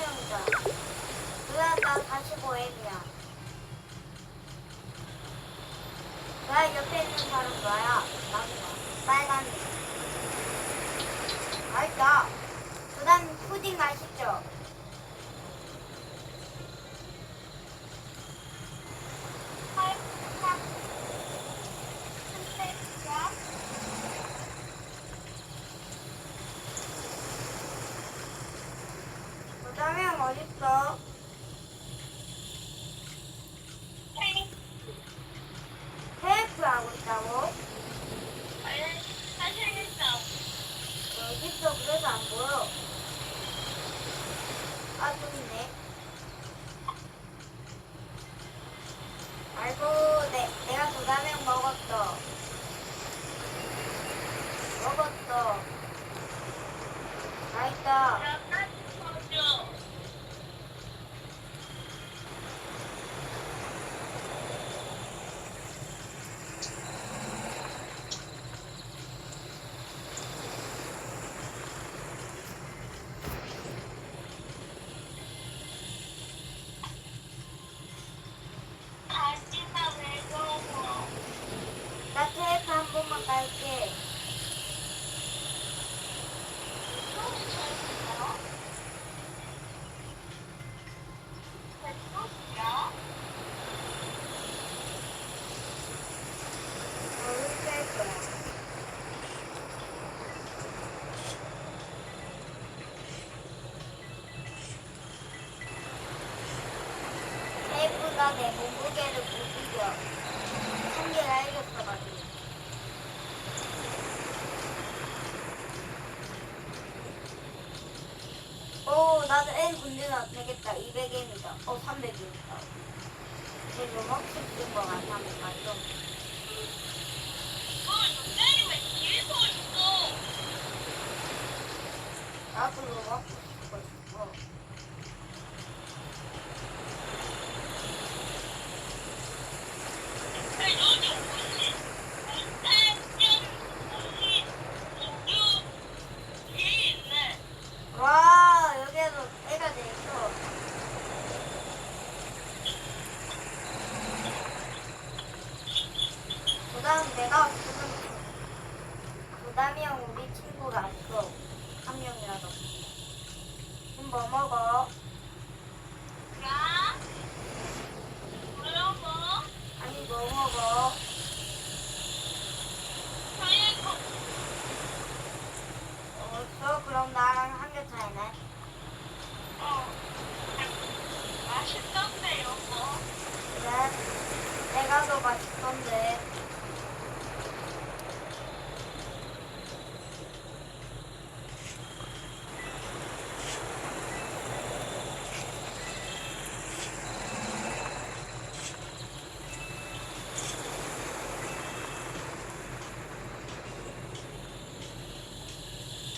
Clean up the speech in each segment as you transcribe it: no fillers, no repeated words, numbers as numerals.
명이다. 그래, 나 45M이야. 나 옆에 있는 사람 나야. 나야. 빨간. 맛있다. 그 다음 푸딩 맛있죠? 그 다음에 어딨어? 테이프 하고 있다고? 어딨어? 그래서 안 보여. 아, 좀 있네. 아이고, 내가 도다면 먹었어. 먹었어. 맛있다. 나 테이프 한 번만 깔게. 이렇게 할 거야. 테이프가 내 몸무게를 못 이겨. 한계가 이겼어가지고. 오, 나도 N 군대는 되겠다. 200M이다. 300M이다. 제 요만큼 쓴거 같다니까, 좀. 나도 요만큼 쓰고 싶어. 와, 여기에서 애가 돼 있어. 그 다음 내가 그 다음에 우리 친구가 있어. 한 명이라도. 지금 뭐 먹어? 아니, 뭐 먹어? 그럼 나랑 한 개 차이네. 그래? 내가 더 맛있던데.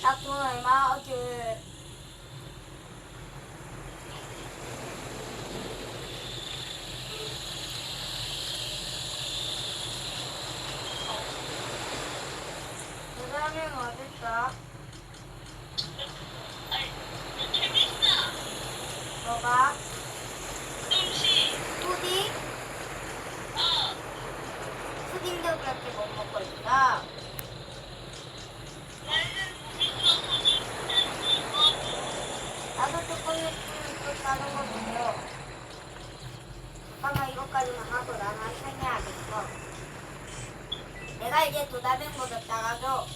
나 돈 얼마 얻을? 그 다음에 어딨어? 뭐가? 푸딩? 푸딩도 그렇게 못 먹고 있어. 나도 조금 있으면 또 다른 거 먹어. 잠깐만 이것까지만 하고 나는 생해야겠어. 내가 이제 도다뱅보다 작아져.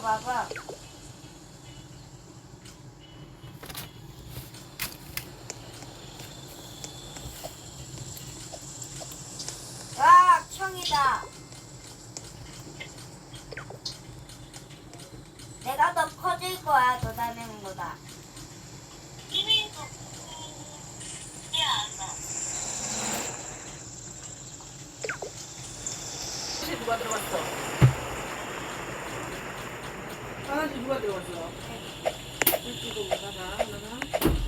봐봐. 와, 총이다. 내가 더 커질 거야, 너 다니는 거다. 화장실 누가 들어갔어? 화장실 누가 들어갔어? 물 끼고 못 나가, 너는?